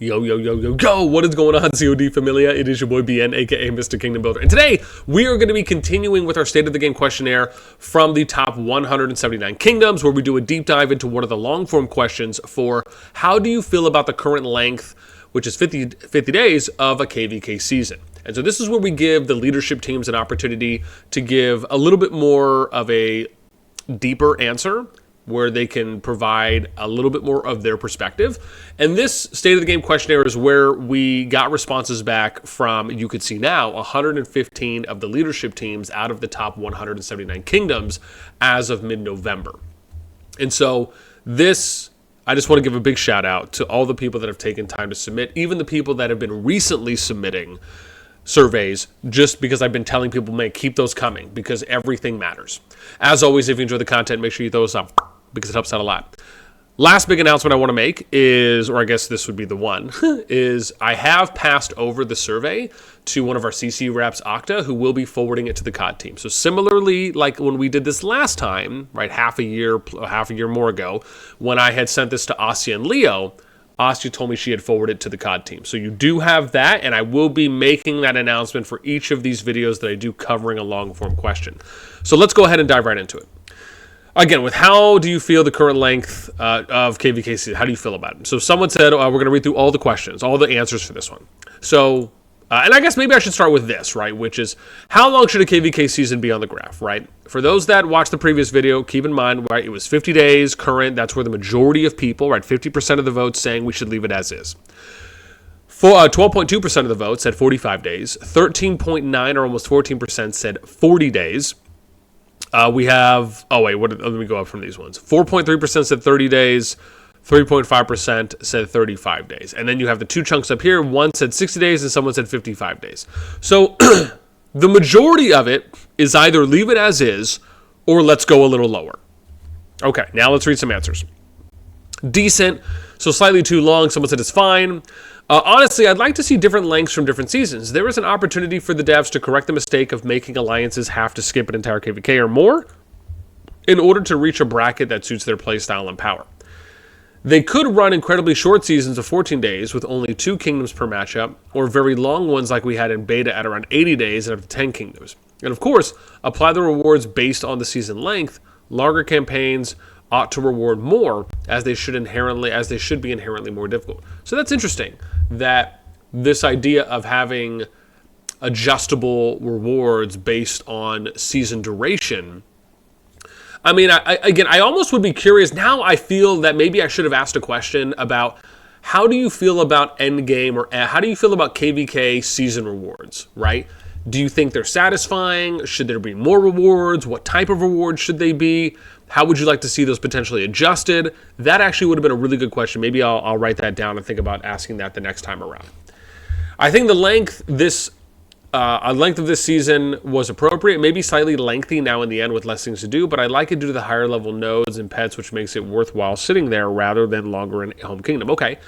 Yo, yo, yo, yo, yo, what is going on, CoD Familia? It is your boy BN, aka Mr. Kingdom Builder. And today, we are going to be continuing with our State of the Game questionnaire from the top 179 kingdoms, where we do a deep dive into one of the long-form questions for how do you feel about the current length, which is 50 days, of a KvK season. And so this is where we give the leadership teams an opportunity to give a little bit more of a deeper answer, where they can provide a little bit more of their perspective. And this State of the Game questionnaire is where we got responses back from, you could see now, 115 of the leadership teams out of the top 179 kingdoms as of mid-November. And so this, I just want to give a big shout out to all the people that have taken time to submit, even the people that have been recently submitting surveys, just because I've been telling people, man, keep those coming, because everything matters. As always, if you enjoy the content, make sure you throw us up, because it helps out a lot. Last big announcement I want to make is, or I guess this would be the one, is I have passed over the survey to one of our CC reps, Octa, who will be forwarding it to the COD team. So similarly, like when we did this last time, right, half a year more ago, when I had sent this to Asya and Leo, Asya told me she had forwarded it to the COD team. So you do have that, and I will be making that announcement for each of these videos that I do covering a long-form question. So let's go ahead and dive right into it. Again, with how do you feel the current length of KvK season? How do you feel about it? So someone said, we're going to read through all the questions, all the answers for this one. So, and I guess maybe I should start with this, right? Which is, how long should a KvK season be on the graph, right? For those that watched the previous video, keep in mind, right, it was 50 days current. That's where the majority of people, right, 50% of the votes saying we should leave it as is. 12.2% of the votes said 45 days. 13.9 or almost 14% said 40 days. We have, let me go up from these ones. 4.3% said 30 days, 3.5% said 35 days. And then you have the two chunks up here. One said 60 days and someone said 55 days. So the majority of it is either leave it as is or let's go a little lower. Okay, now let's read some answers. Decent, so slightly too long. Someone said it's fine. Honestly, I'd like to see different lengths from different seasons. There is an opportunity for the devs to correct the mistake of making alliances have to skip an entire KvK or more in order to reach a bracket that suits their playstyle and power. They could run incredibly short seasons of 14 days with only 2 kingdoms per matchup, or very long ones like we had in beta at around 80 days out of 10 kingdoms. And of course, apply the rewards based on the season length. Longer campaigns ought to reward more, as they should be inherently more difficult. So that's interesting, that this idea of having adjustable rewards based on season duration. I mean, I almost would be curious. Now I feel that maybe I should have asked a question about how do you feel about endgame, or how do you feel about KvK season rewards, right? Do you think they're satisfying? Should there be more rewards? What type of rewards should they be? How would you like to see those potentially adjusted? That actually would have been a really good question. Maybe I'll write that down and think about asking that the next time around. I think the length of this season was appropriate, maybe slightly lengthy now in the end with less things to do, but I like it due to the higher level nodes and pets, which makes it worthwhile sitting there rather than longer in home kingdom. Okay,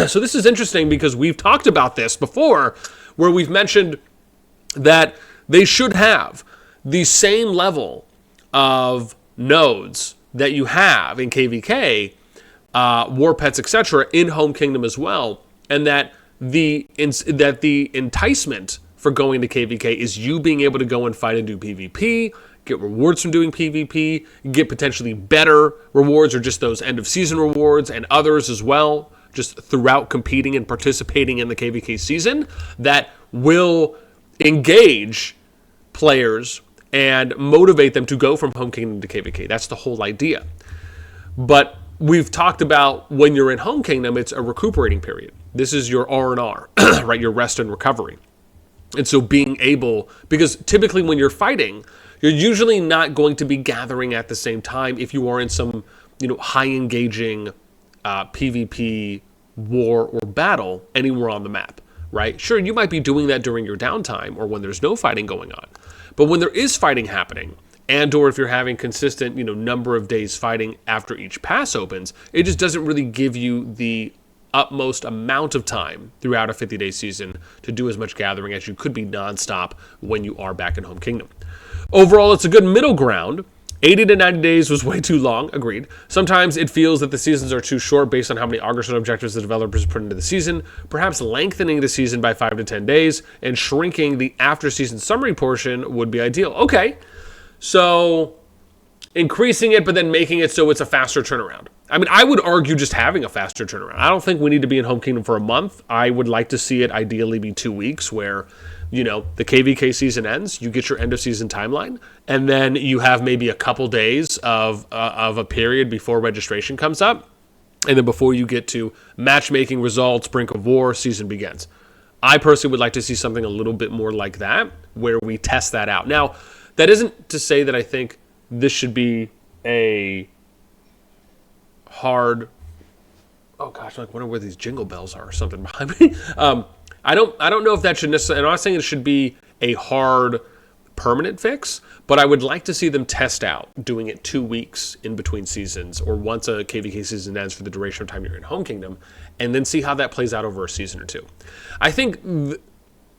so this is interesting because we've talked about this before, where we've mentioned that they should have the same level of nodes that you have in KvK, war pets, etc., in home kingdom as well, and that the enticement for going to KvK is you being able to go and fight and do PvP, get rewards from doing PvP, get potentially better rewards or just those end of season rewards and others as well, just throughout competing and participating in the KvK season, that will engage players and motivate them to go from home kingdom to KvK. That's the whole idea. But we've talked about when you're in home kingdom, it's a recuperating period. This is your R&R, right? Your rest and recovery. And so being able, because typically when you're fighting, you're usually not going to be gathering at the same time if you are in some, high engaging PvP war or battle anywhere on the map, right? Sure, you might be doing that during your downtime or when there's no fighting going on. But when there is fighting happening, and or if you're having consistent, number of days fighting after each pass opens, it just doesn't really give you the utmost amount of time throughout a 50-day season to do as much gathering as you could be nonstop when you are back in home kingdom. Overall, it's a good middle ground, 80 to 90 days was way too long, agreed. Sometimes it feels that the seasons are too short based on how many augers and objectives the developers put into the season. Perhaps lengthening the season by 5 to 10 days and shrinking the after-season summary portion would be ideal. Okay, so increasing it, but then making it so it's a faster turnaround. I mean, I would argue just having a faster turnaround. I don't think we need to be in Home Kingdom for a month. I would like to see it ideally be 2 weeks where, you know, the KvK season ends, you get your end of season timeline, and then you have maybe a couple days of a period before registration comes up, and then before you get to matchmaking results, brink of war, season begins. I personally would like to see something a little bit more like that, where we test that out. Now, that isn't to say that I think this should be a hard... Oh gosh, I wonder where these jingle bells are or something behind me. I don't know if that should necessarily... I'm not saying it should be a hard permanent fix, but I would like to see them test out doing it 2 weeks in between seasons or once a KvK season ends for the duration of time you're in Home Kingdom, and then see how that plays out over a season or two. I think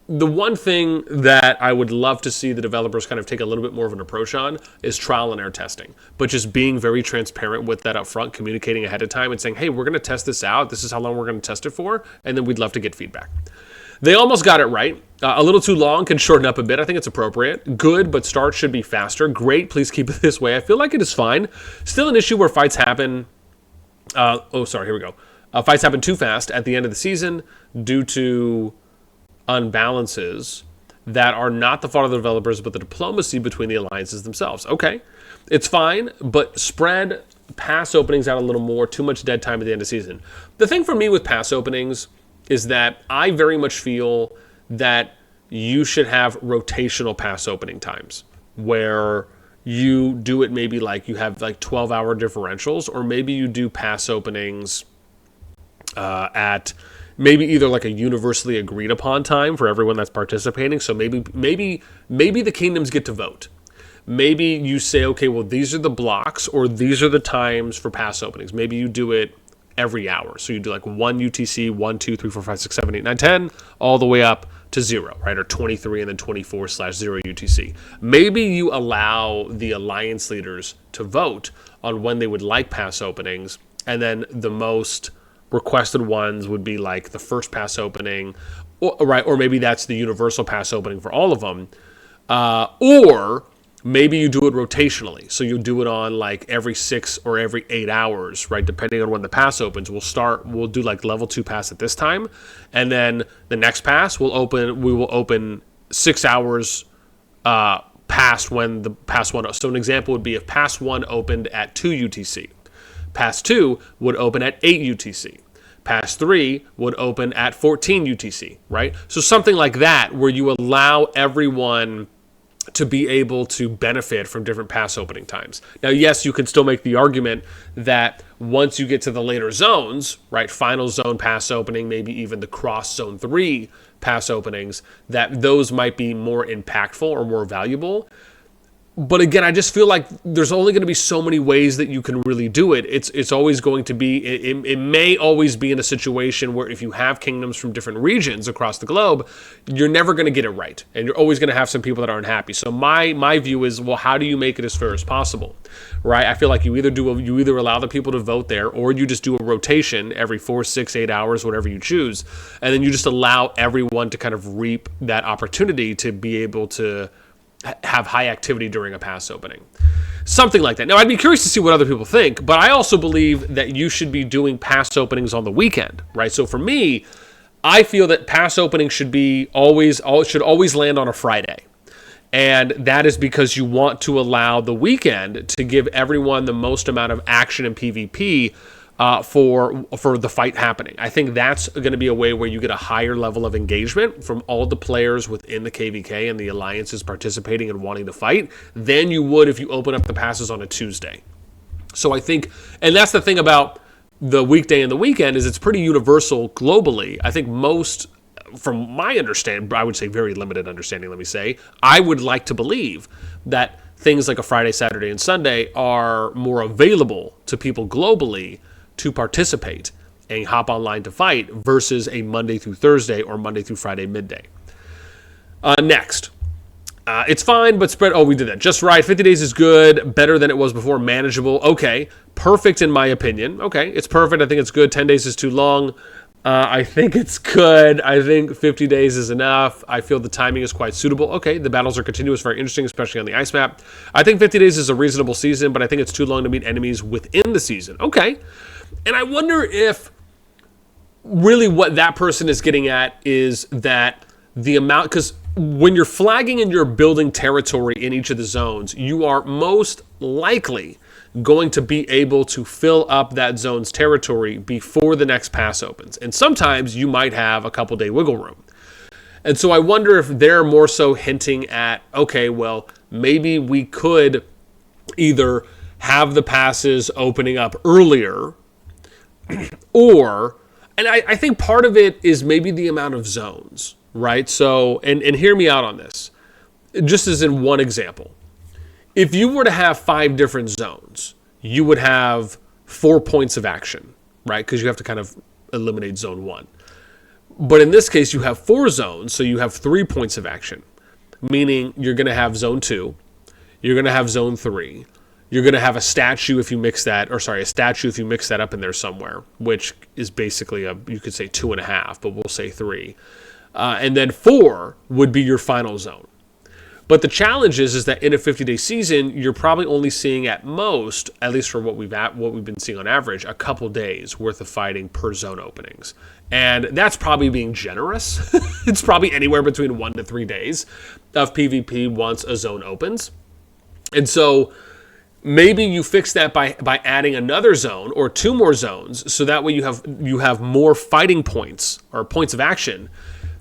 the one thing that I would love to see the developers kind of take a little bit more of an approach on is trial and error testing, but just being very transparent with that up front, communicating ahead of time and saying, hey, we're going to test this out. This is how long we're going to test it for, and then we'd love to get feedback. They almost got it right. A little too long, can shorten up a bit. I think it's appropriate. Good, but start should be faster. Great, please keep it this way. I feel like it is fine. Still an issue where fights happen. Here we go. Fights happen too fast at the end of the season due to unbalances that are not the fault of the developers, but the diplomacy between the alliances themselves. Okay, it's fine, but spread pass openings out a little more. Too much dead time at the end of the season. The thing for me with pass openings is that I very much feel that you should have rotational pass opening times where you do it maybe like you have like 12-hour differentials, or maybe you do pass openings at maybe either like a universally agreed upon time for everyone that's participating. So maybe the kingdoms get to vote. Maybe you say, okay, well, these are the blocks or these are the times for pass openings. Maybe you do it every hour. So you do like 1 UTC, 1, 2, 3, 4, 5, 6, 7, 8, 9, 10, all the way up to 0, right? Or 23 and then 24/0 UTC. Maybe you allow the alliance leaders to vote on when they would like pass openings, and then the most requested ones would be like the first pass opening, or maybe that's the universal pass opening for all of them, or maybe you do it rotationally. So you do it on like every 6 or every 8 hours, right? Depending on when the pass opens. We'll do like level 2 pass at this time, and then the next pass we will open 6 hours past when the pass 1. So an example would be if pass 1 opened at 2 UTC. Pass 2 would open at 8 UTC. Pass 3 would open at 14 UTC, right? So something like that where you allow everyone to be able to benefit from different pass opening times. Now, yes, you can still make the argument that once you get to the later zones, right, final zone pass opening, maybe even the cross zone 3 pass openings, that those might be more impactful or more valuable. But again, I just feel like there's only going to be so many ways that you can really do it. It's always going to be, it may always be in a situation where if you have kingdoms from different regions across the globe, you're never going to get it right. And you're always going to have some people that aren't happy. So my view is, well, how do you make it as fair as possible, right? I feel like you either allow the people to vote there, or you just do a rotation every 4, 6, 8 hours, whatever you choose. And then you just allow everyone to kind of reap that opportunity to be able to have high activity during a pass opening. Something like that. Now, I'd be curious to see what other people think, but I also believe that you should be doing pass openings on the weekend, right? So for me, I feel that pass openings should always land on a Friday. And that is because you want to allow the weekend to give everyone the most amount of action in PvP for the fight happening. I think that's going to be a way where you get a higher level of engagement from all the players within the KvK and the alliances participating and wanting to fight than you would if you open up the passes on a Tuesday. So I think, and that's the thing about the weekday and the weekend, is it's pretty universal globally. I think most, from my understanding, I would say very limited understanding, let me say, I would like to believe that things like a Friday, Saturday, and Sunday are more available to people globally to participate and hop online to fight versus a Monday through Thursday or Monday through Friday midday. Next, It's fine, but spread. Oh, we did that just right. 50 days is good, better than it was before, manageable. Okay, perfect in my opinion. Okay, it's perfect. I think it's good. 10 days is too long. I think it's good. I think 50 days is enough. I feel the timing is quite suitable. Okay, the battles are continuous, very interesting, especially on the ice map. I think 50 days is a reasonable season, but I think it's too long to meet enemies within the season. Okay, and I wonder if really what that person is getting at is that the amount, because when you're flagging and you're building territory in each of the zones, you are most likely going to be able to fill up that zone's territory before the next pass opens. And sometimes you might have a couple day wiggle room. And so I wonder if they're more so hinting at, okay, well, maybe we could either have the passes opening up earlier or, and I think part of it is maybe the amount of zones. Right? So, and hear me out on this. Just as in one example. If you were to have 5 different zones, you would have 4 points of action, right? Because you have to kind of eliminate zone 1. But in this case, you have 4 zones, so you have 3 points of action. Meaning you're going to have zone 2, you're going to have zone 3, you're going to have a statue if you mix that, a statue if you mix that up in there somewhere, which is basically you could say 2.5, but we'll say 3. And then 4 would be your final zone. But the challenge is that in a 50-day season, you're probably only seeing at most, at least for what we've been seeing on average, a couple days worth of fighting per zone openings. And that's probably being generous. It's probably anywhere between 1 to 3 days of PvP once a zone opens. And so maybe you fix that by adding another zone or 2 more zones, so that way you have more fighting points or points of action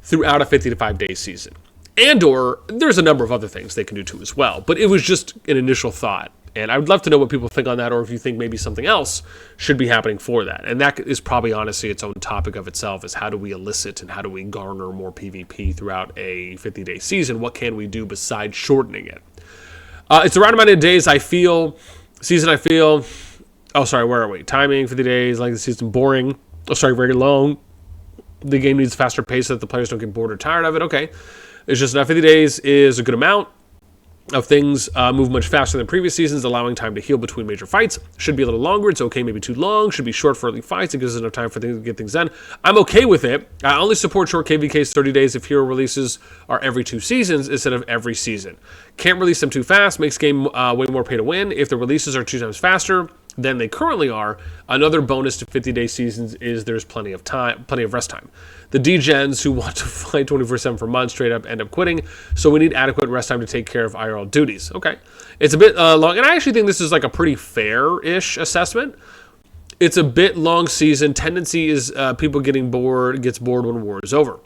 throughout a 50 to 5 day season. And or there's a number of other things they can do too as well. But it was just an initial thought. And I would love to know what people think on that, or if you think maybe something else should be happening for that. And that is probably honestly its own topic of itself, is how do we elicit and how do we garner more PvP throughout a 50-day season? What can we do besides shortening it? It's the right amount of days, I feel. Oh, sorry, where are we? Timing, 50 days, like the season, boring. Oh, sorry, very long. The game needs a faster pace so that the players don't get bored or tired of it. Okay. It's just enough. 50 days is a good amount of things. Move much faster than previous seasons, allowing time to heal between major fights. Should be a little longer. It's okay, maybe too long. Should be short for early fights. It gives us enough time for things to get things done. I'm okay with it. I only support short KvKs 30 days if hero releases are every 2 seasons instead of every season. Can't release them too fast. Makes game way more pay to win. If the releases are 2 times faster than they currently are, another bonus to 50-day seasons is there's plenty of rest time. The degens who want to fight 24/7 for months straight up end up quitting, so we need adequate rest time to take care of IRL duties. Okay, it's a bit long, and I actually think this is like a pretty fair-ish assessment. It's a bit long season. Tendency is people gets bored when war is over.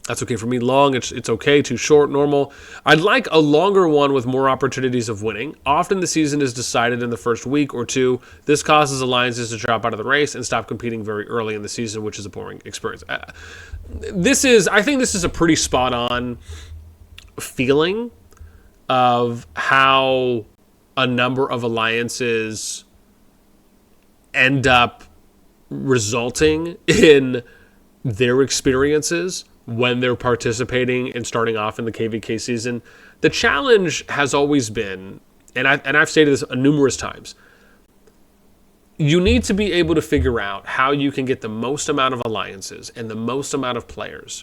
That's okay for me. Long, it's okay. Too short, normal. I'd like a longer one with more opportunities of winning. Often the season is decided in the first week or 2. This causes alliances to drop out of the race and stop competing very early in the season, which is a boring experience. I think this is a pretty spot on feeling of how a number of alliances end up resulting in their experiences when they're participating and starting off in the KvK season. The challenge has always been, and I've stated this numerous times, you need to be able to figure out how you can get the most amount of alliances and the most amount of players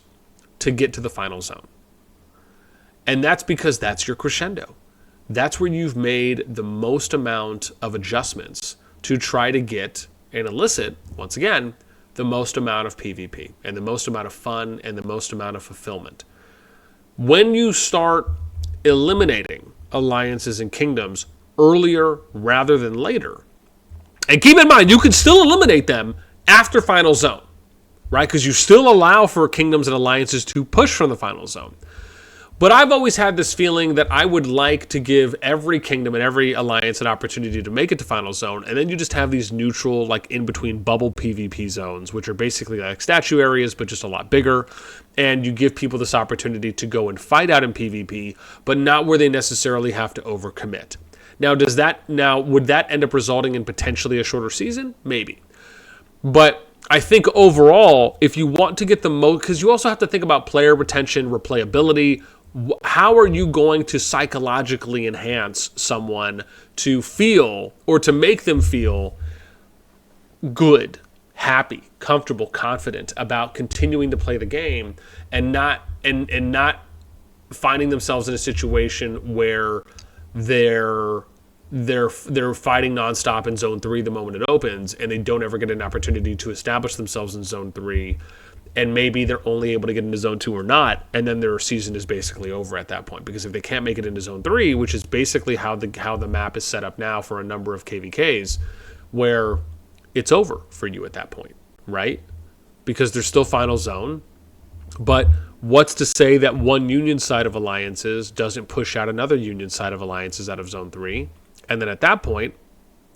to get to the final zone. And that's because that's your crescendo. That's where you've made the most amount of adjustments to try to get and elicit, once again, the most amount of PvP and the most amount of fun and the most amount of fulfillment. When you start eliminating alliances and kingdoms earlier rather than later, and keep in mind, you can still eliminate them after final zone, right? Because you still allow for kingdoms and alliances to push from the final zone. But I've always had this feeling that I would like to give every kingdom and every alliance an opportunity to make it to final zone, and then you just have these neutral, like in-between bubble PvP zones, which are basically like statue areas, but just a lot bigger, and you give people this opportunity to go and fight out in PvP, but not where they necessarily have to overcommit. Now, would that end up resulting in potentially a shorter season? Maybe. But I think overall, if you want to get the most, because you also have to think about player retention, replayability, how are you going to psychologically enhance someone to feel or to make them feel good, happy, comfortable, confident about continuing to play the game and not finding themselves in a situation where they're fighting nonstop in Zone 3 the moment it opens, and they don't ever get an opportunity to establish themselves in Zone 3, and maybe they're only able to get into Zone 2 or not, and then their season is basically over at that point. Because if they can't make it into Zone 3, which is basically how the map is set up now for a number of KvKs, where it's over for you at that point, right? Because there's still Final Zone, but what's to say that one Union side of alliances doesn't push out another Union side of alliances out of Zone 3? And then at that point,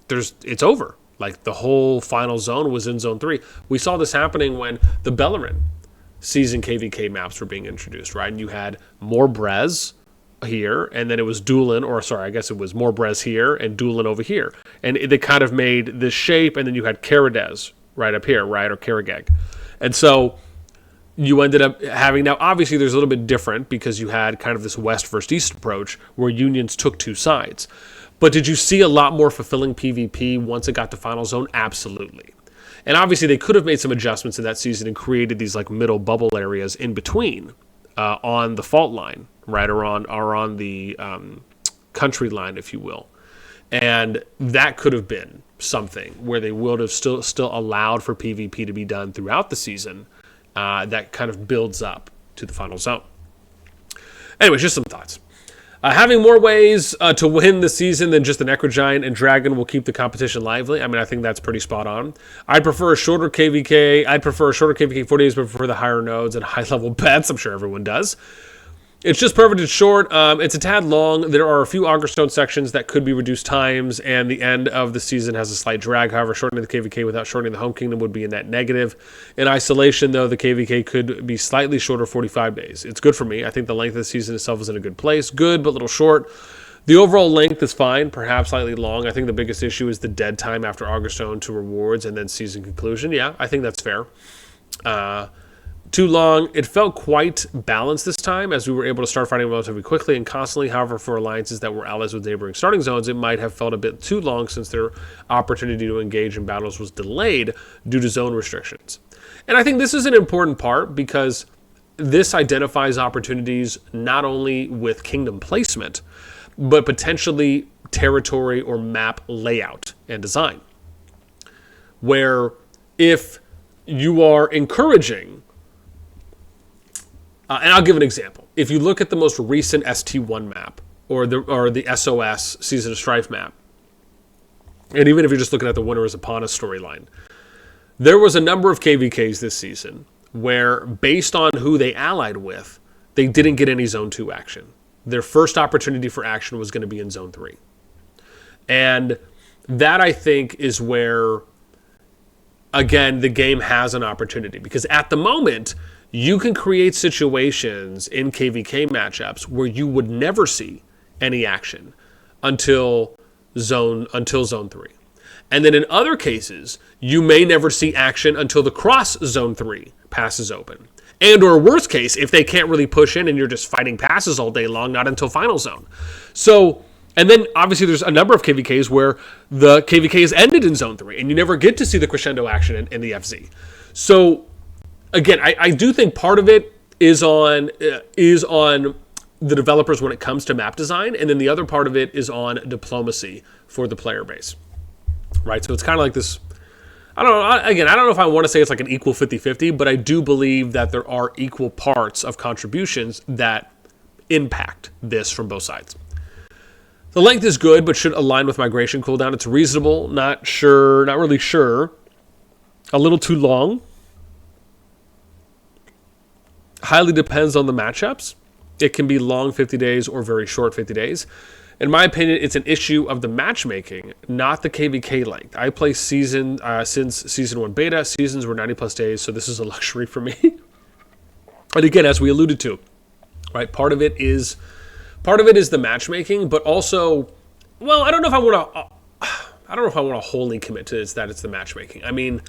it's over. Like, the whole Final Zone was in Zone 3. We saw this happening when the Bellerin season KvK maps were being introduced, right? And you had more Brez here, and then it was Doolin, or sorry, I guess it was more Brez here and Doolin over here. And they kind of made this shape, and then you had Karadez right up here, right? Or Karageg. And so you ended up having, now obviously there's a little bit different because you had kind of this west versus east approach where unions took two sides. But did you see a lot more fulfilling PvP once it got to Final Zone? Absolutely. And obviously they could have made some adjustments in that season and created these like middle bubble areas in between on the fault line, right, or on the country line, if you will. And that could have been something where they would have still allowed for PvP to be done throughout the season that kind of builds up to the Final Zone. Anyways, just some thoughts. Having more ways to win the season than just the Necrogiant and Dragon will keep the competition lively. I mean, I think that's pretty spot on. I'd prefer a shorter KvK. I'd prefer a shorter KvK 4 days, but prefer the higher nodes and high-level bets. I'm sure everyone does. It's just perfect. It's short. It's a tad long. There are a few Augerstone sections that could be reduced times, and the end of the season has a slight drag. However, shortening the KvK without shortening the home kingdom would be a net negative. In isolation, though, the KvK could be slightly shorter, 45 days. It's good for me. I think the length of the season itself is in a good place. Good, but a little short. The overall length is fine, perhaps slightly long. I think the biggest issue is the dead time after Augerstone to rewards and then season conclusion. Yeah, I think that's fair. Too long. It felt quite balanced this time as we were able to start fighting relatively quickly and constantly. However, for alliances that were allies with neighboring starting zones, it might have felt a bit too long since their opportunity to engage in battles was delayed due to zone restrictions. And I think this is an important part because this identifies opportunities not only with kingdom placement, but potentially territory or map layout and design. Where if you are encouraging, and I'll give an example. If you look at the most recent ST1 map or the SOS Season of Strife map, and even if you're just looking at the Winter is Upon Us storyline, there was a number of KvKs this season where, based on who they allied with, they didn't get any Zone 2 action. Their first opportunity for action was going to be in Zone 3. And that, I think, is where, again, the game has an opportunity. Because at the moment, you can create situations in KvK matchups where you would never see any action until Zone 3. And then in other cases, you may never see action until the cross Zone 3 passes open. And or worst case, if they can't really push in and you're just fighting passes all day long, not until Final Zone. So, and then obviously there's a number of KvKs where the KvK is ended in Zone 3 and you never get to see the crescendo action in the FZ. So, again, I do think part of it is on the developers when it comes to map design, and then the other part of it is on diplomacy for the player base, right? So it's kind of like this, I don't know, again, I don't know if I want to say it's like an equal 50-50, but I do believe that there are equal parts of contributions that impact this from both sides. The length is good, but should align with migration cooldown. It's reasonable, not really sure. A little too long. Highly depends on the matchups. It can be long 50 days or very short 50 days. In my opinion, it's an issue of the matchmaking, not the KvK length. I play since Season 1 beta. Seasons were 90 plus days, so this is a luxury for me. And again, as we alluded to, right, part of it is the matchmaking, but also, well, I don't know if I want to wholly commit to this, that it's the matchmaking. I mean,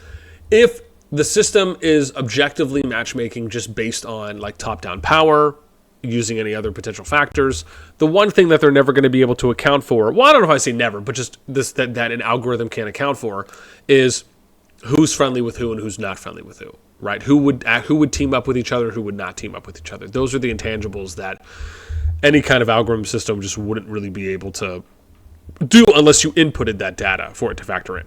if the system is objectively matchmaking just based on like top-down power, using any other potential factors. The one thing that they're never going to be able to account for, well, I don't know if I say never, but just this that an algorithm can't account for, is who's friendly with who and who's not friendly with who, right? Who would team up with each other, who would not team up with each other. Those are the intangibles that any kind of algorithm system just wouldn't really be able to do unless you inputted that data for it to factor in.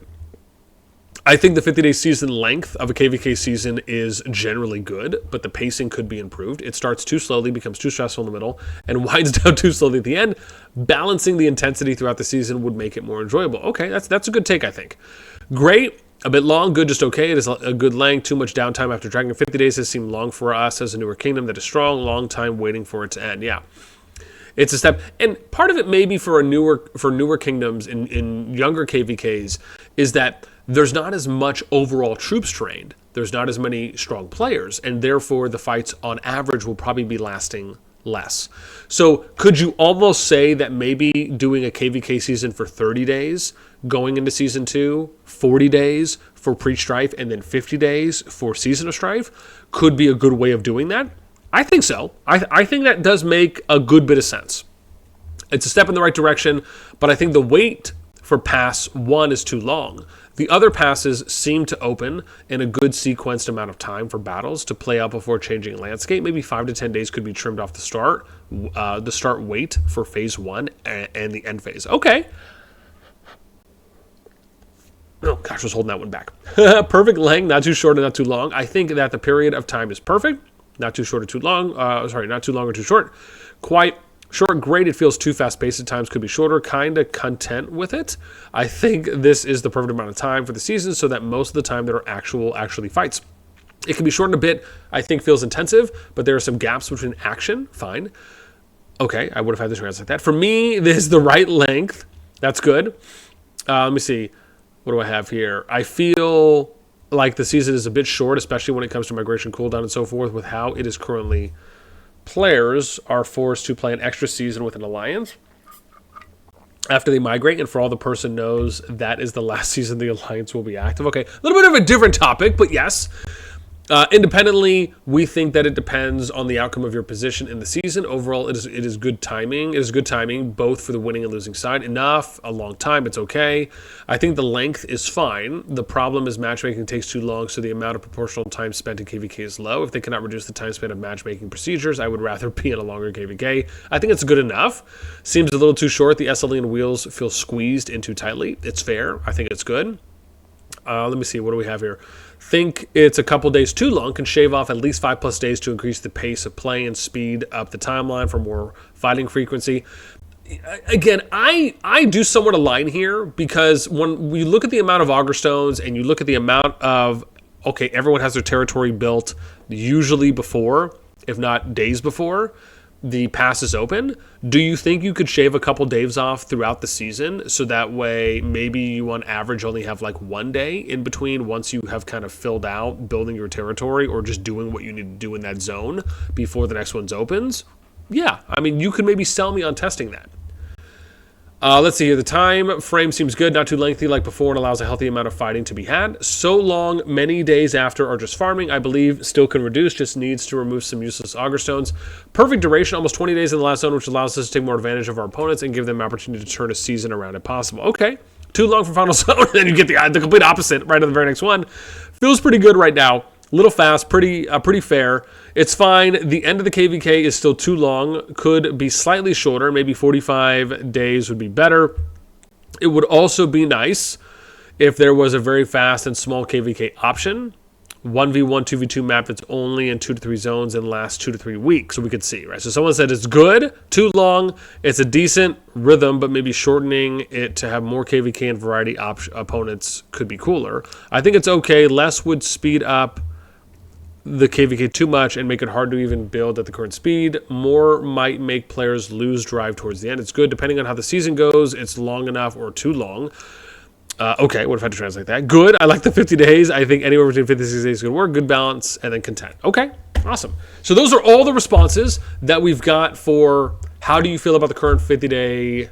I think the 50-day season length of a KvK season is generally good, but the pacing could be improved. It starts too slowly, becomes too stressful in the middle, and winds down too slowly at the end. Balancing the intensity throughout the season would make it more enjoyable. Okay, that's a good take, I think. Great, a bit long, good, just okay. It is a good length. Too much downtime after Dragon 50 days has seemed long for us as a newer kingdom that is strong, long time waiting for it to end. Yeah. It's a step, and part of it maybe for newer kingdoms in younger KvKs is that there's not as much overall troops trained. There's not as many strong players, and therefore the fights on average will probably be lasting less. So could you almost say that maybe doing a KvK season for 30 days, going into season 2, 40 days for pre-strife, and then 50 days for season of strife could be a good way of doing that? I think so. I think that does make a good bit of sense. It's a step in the right direction, but I think the wait for pass 1 is too long. The other passes seem to open in a good sequenced amount of time for battles to play out before changing landscape. Maybe 5 to 10 days could be trimmed off the start wait for phase 1 and the end phase. Okay. Oh gosh, I was holding that one back. Perfect length, not too short and not too long. I think that the period of time is perfect. Not too short or too long. Not too long or too short. Quite short, great. It feels too fast-paced at times. Could be shorter. Kind of content with it. I think this is the perfect amount of time for the season so that most of the time there are actually fights. It can be shortened a bit. I think feels intensive, but there are some gaps between action. Fine. Okay, I would have had this chance like that. For me, this is the right length. That's good. Let me see. What do I have here? I feel like the season is a bit short, especially when it comes to migration cooldown and so forth, with how it is currently. Players are forced to play an extra season with an alliance after they migrate, and for all the person knows that is the last season the alliance will be active. Okay, a little bit of a different topic, but yes. Independently, we think that it depends on the outcome of your position in the season. Overall, it is good timing. It is good timing, both for the winning and losing side. Enough, a long time, it's okay. I think the length is fine. The problem is matchmaking takes too long, so the amount of proportional time spent in KvK is low. If they cannot reduce the time spent of matchmaking procedures, I would rather be in a longer KvK. I think it's good enough. Seems a little too short. The SLE and wheels feel squeezed in too tightly. It's fair. I think it's good. Let me see. What do we have here? Think it's a couple days too long. Can shave off at least 5+ days to increase the pace of play and speed up the timeline for more fighting frequency. Again, I do somewhat align here because when we look at the amount of Augur Stones and you look at the amount of, okay, everyone has their territory built usually before, if not days before, the pass is open. Do you think you could shave a couple days off throughout the season so that way maybe you on average only have like 1 day in between once you have kind of filled out building your territory or just doing what you need to do in that zone before the next one's opens? Yeah, I mean, you could maybe sell me on testing that. Let's see here. The time frame seems good, not too lengthy like before, and allows a healthy amount of fighting to be had. So long, many days after are just farming, I believe, still can reduce, just needs to remove some useless Augur Stones. Perfect duration, almost 20 days in the last zone, which allows us to take more advantage of our opponents and give them opportunity to turn a season around if possible. Okay, too long for final zone, then you get the complete opposite right on the very next one. Feels pretty good right now. Little fast, pretty fair. It's fine. The end of the KvK is still too long. Could be slightly shorter. Maybe 45 days would be better. It would also be nice if there was a very fast and small KvK option. 1v1, 2v2 map that's only in 2 to 3 zones and lasts 2 to 3 weeks. So we could see, right? So someone said it's good, too long. It's a decent rhythm, but maybe shortening it to have more KvK and variety opponents could be cooler. I think it's okay. Less would speed up the KvK too much and make it hard to even build at the current speed. More might make players lose drive towards the end. It's good depending on how the season goes. It's long enough or too long. Okay, what if I had to translate that? Good. I like the 50 days. I think anywhere between 50 and 60 days is going to work. Good balance and then content. Okay, awesome. So those are all the responses that we've got for how do you feel about the current 50-day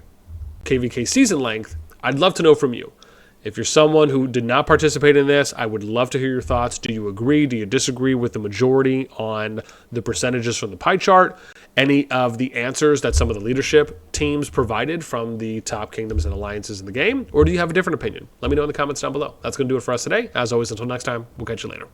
KvK season length. I'd love to know from you. If you're someone who did not participate in this, I would love to hear your thoughts. Do you agree? Do you disagree with the majority on the percentages from the pie chart? any of the answers that some of the leadership teams provided from the top kingdoms and alliances in the game? Or do you have a different opinion? Let me know in the comments down below. That's going to do it for us today. As always, until next time, we'll catch you later.